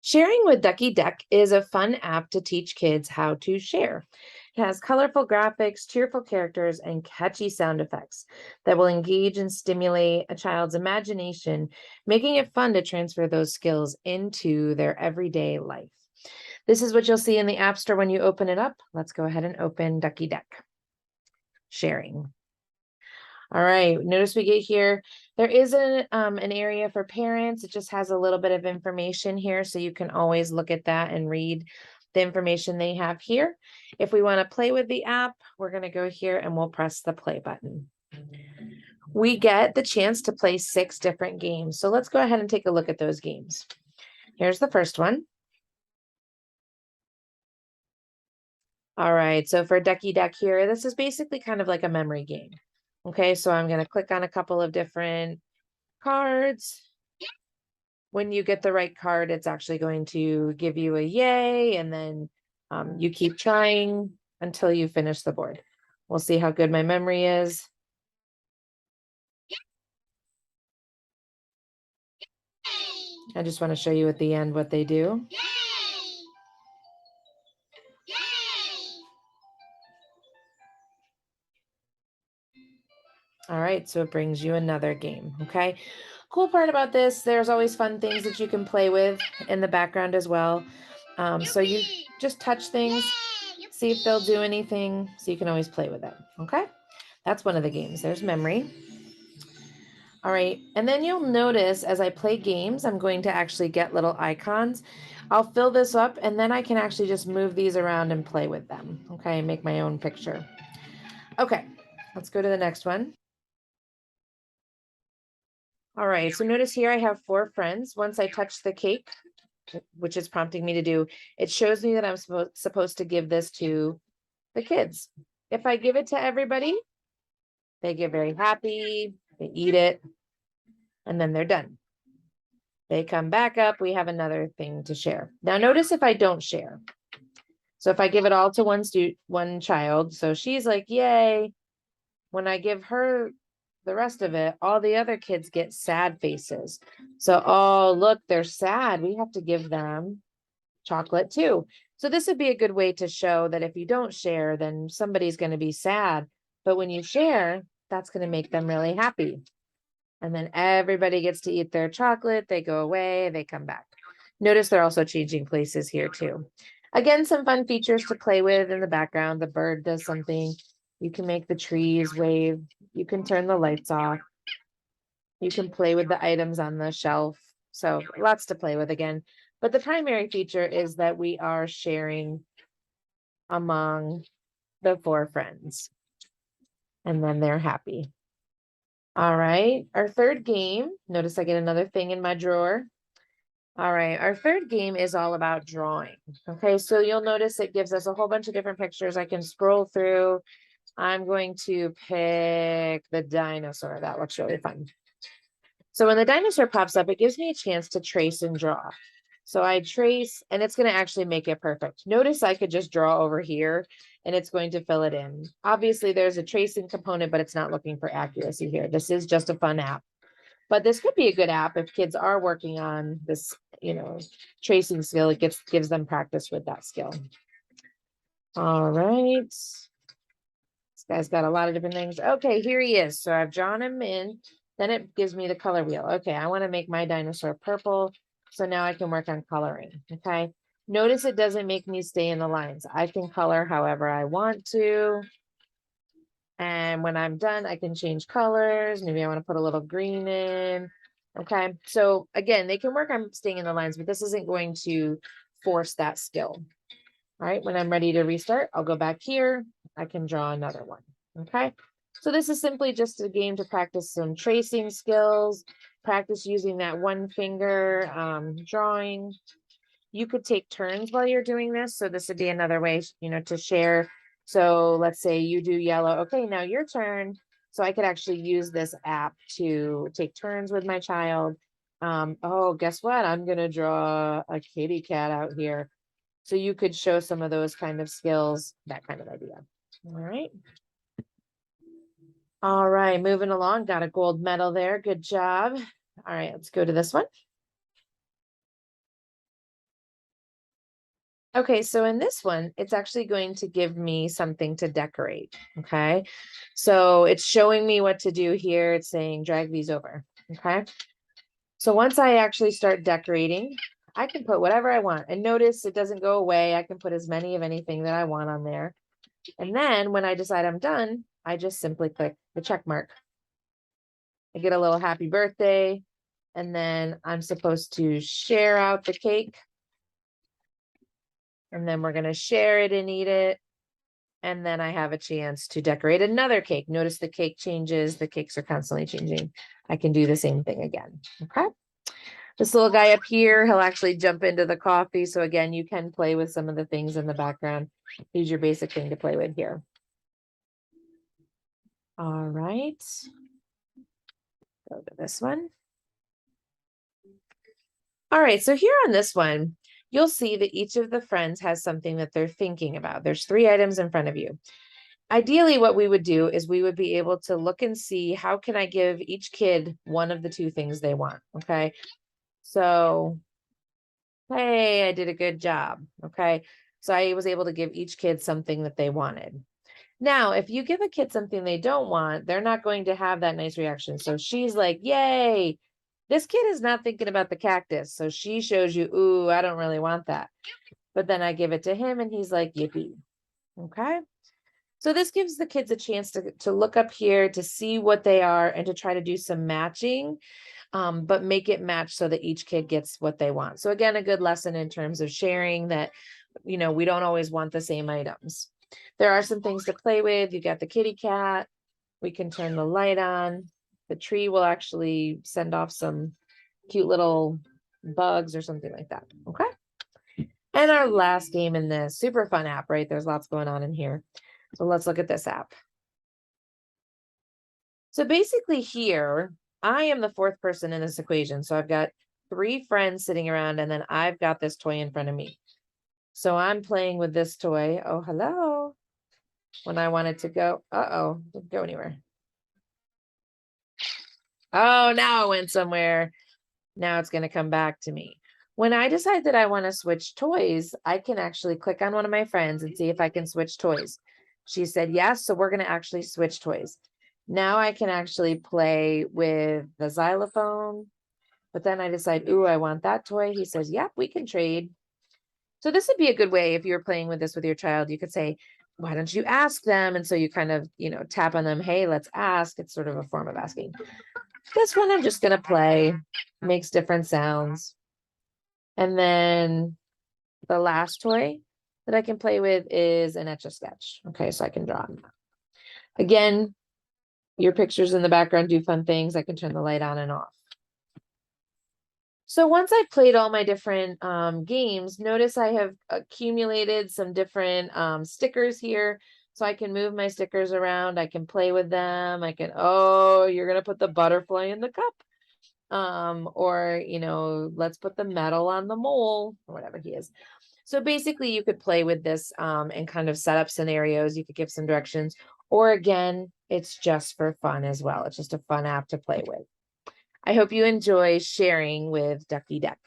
Sharing with Duckie Deck is a fun app to teach kids how to share. It has colorful graphics, cheerful characters, and catchy sound effects that will engage and stimulate a child's imagination, making it fun to transfer those skills into their everyday life. This is what you'll see in the App Store when you open it up. Let's go ahead and open Duckie Deck. Sharing. All right, notice we get here, there is an area for parents. It just has a little bit of information here, so you can always look at that and read the information they have here. If we want to play with the app, we're going to go here and we'll press the play button. We get the chance to play 6 different games. So let's go ahead and take a look at those games. Here's the first one. All right, so for Duckie Deck here, this is basically kind of like a memory game. Okay, so I'm going to click on a couple of different cards. When you get the right card, it's actually going to give you a yay, and then you keep trying until you finish the board. We'll see how good my memory is. I just want to show you at the end what they do. All right, so it brings you another game, okay? Cool part about this, there's always fun things that you can play with in the background as well. So you just touch things, see if they'll do anything, so you can always play with it, okay? That's one of the games. There's memory. All right, and then you'll notice as I play games, I'm going to actually get little icons. I'll fill this up and then I can actually just move these around and play with them, okay? Make my own picture. Okay, let's go to the next one. All right, so notice here I have 4 friends. Once I touch the cake, which is prompting me to do, it shows me that I'm supposed to give this to the kids. If I give it to everybody, they get very happy, they eat it, and then they're done. They come back up, we have another thing to share. Now notice if I don't share. So if I give it all to one child, so she's like, yay. When I give her the rest of it, all the other kids get sad faces. So, oh, look, they're sad. We have to give them chocolate too. So this would be a good way to show that if you don't share, then somebody's going to be sad. But when you share, that's going to make them really happy. And then everybody gets to eat their chocolate. They go away, they come back. Notice they're also changing places here too. Again, some fun features to play with in the background. The bird does something. You can make the trees wave. You can turn the lights off. You can play with the items on the shelf. So lots to play with again. But the primary feature is that we are sharing among the 4 friends. And then they're happy. All right, our third game. Notice I get another thing in my drawer. All right, our third game is all about drawing. Okay, so you'll notice it gives us a whole bunch of different pictures. I can scroll through. I'm going to pick the dinosaur. That looks really fun. So when the dinosaur pops up, it gives me a chance to trace and draw. So I trace, and it's going to actually make it perfect. Notice I could just draw over here, and it's going to fill it in. Obviously, there's a tracing component, but it's not looking for accuracy here. This is just a fun app. But this could be a good app if kids are working on this, tracing skill. It gives them practice with that skill. All right. This guy's got a lot of different things. Okay, here he is. So I've drawn him in. Then it gives me the color wheel. Okay, I want to make my dinosaur purple. So now I can work on coloring. Okay. Notice it doesn't make me stay in the lines. I can color however I want to. And when I'm done, I can change colors. Maybe I want to put a little green in. Okay. So again, they can work on staying in the lines, but this isn't going to force that skill. All right. When I'm ready to restart, I'll go back here. I can draw another one. Okay. So this is simply just a game to practice some tracing skills, practice using that one finger drawing. You could take turns while you're doing this. So this would be another way, to share. So let's say you do yellow. Okay, now your turn. So I could actually use this app to take turns with my child. Oh, guess what? I'm going to draw a kitty cat out here. So you could show some of those kind of skills, that kind of idea. All right. All right, moving along. Got a gold medal there. Good job. All right, let's go to this one. Okay, so in this one, it's actually going to give me something to decorate. Okay, so it's showing me what to do here. It's saying drag these over. Okay, so once I actually start decorating, I can put whatever I want. And notice it doesn't go away. I can put as many of anything that I want on there. And then when I decide I'm done, I just simply click the check mark. I get a little happy birthday. And then I'm supposed to share out the cake. And then we're going to share it and eat it. And then I have a chance to decorate another cake. Notice the cake changes. The cakes are constantly changing. I can do the same thing again. Okay. This little guy up here, he'll actually jump into the coffee. So again, you can play with some of the things in the background. Here's your basic thing to play with here. All right. Go to this one. All right. So here on this one, you'll see that each of the friends has something that they're thinking about. There's 3 items in front of you. Ideally, what we would do is we would be able to look and see how can I give each kid one of the 2 things they want. Okay. So, hey, I did a good job. Okay. So I was able to give each kid something that they wanted. Now, if you give a kid something they don't want, they're not going to have that nice reaction. So she's like, yay. This kid is not thinking about the cactus. So she shows you, ooh, I don't really want that. But then I give it to him and he's like, yippee. Okay. So this gives the kids a chance to look up here to see what they are and to try to do some matching, but make it match so that each kid gets what they want. So again, a good lesson in terms of sharing that, we don't always want the same items. There are some things to play with. You got the kitty cat. We can turn the light on. The tree will actually send off some cute little bugs or something like that. Okay. And our last game in this super fun app, right? There's lots going on in here. So let's look at this app. So basically here, I am the 4th person in this equation. So I've got 3 friends sitting around and then I've got this toy in front of me. So I'm playing with this toy. Oh, hello. When I wanted to go, didn't go anywhere. Oh, now it went somewhere. Now it's going to come back to me. When I decide that I want to switch toys, I can actually click on one of my friends and see if I can switch toys. She said yes, so we're going to actually switch toys. Now I can actually play with the xylophone, but then I decide, ooh, I want that toy. He says, yep, we can trade. So this would be a good way if you're playing with this with your child. You could say, why don't you ask them? And so you kind of, tap on them. Hey, let's ask. It's sort of a form of asking. This one I'm just going to play. Makes different sounds. And then the last toy that I can play with is an Etch-a-Sketch. Okay, so I can draw. Again, your pictures in the background do fun things. I can turn the light on and off. So once I've played all my different games, notice I have accumulated some different stickers here. So I can move my stickers around. I can play with them. I can, oh, you're going to put the butterfly in the cup. Or, let's put the metal on the mole or whatever he is. So basically you could play with this and kind of set up scenarios. You could give some directions, or again, it's just for fun as well. It's just a fun app to play with. I hope you enjoy sharing with Duckie Deck.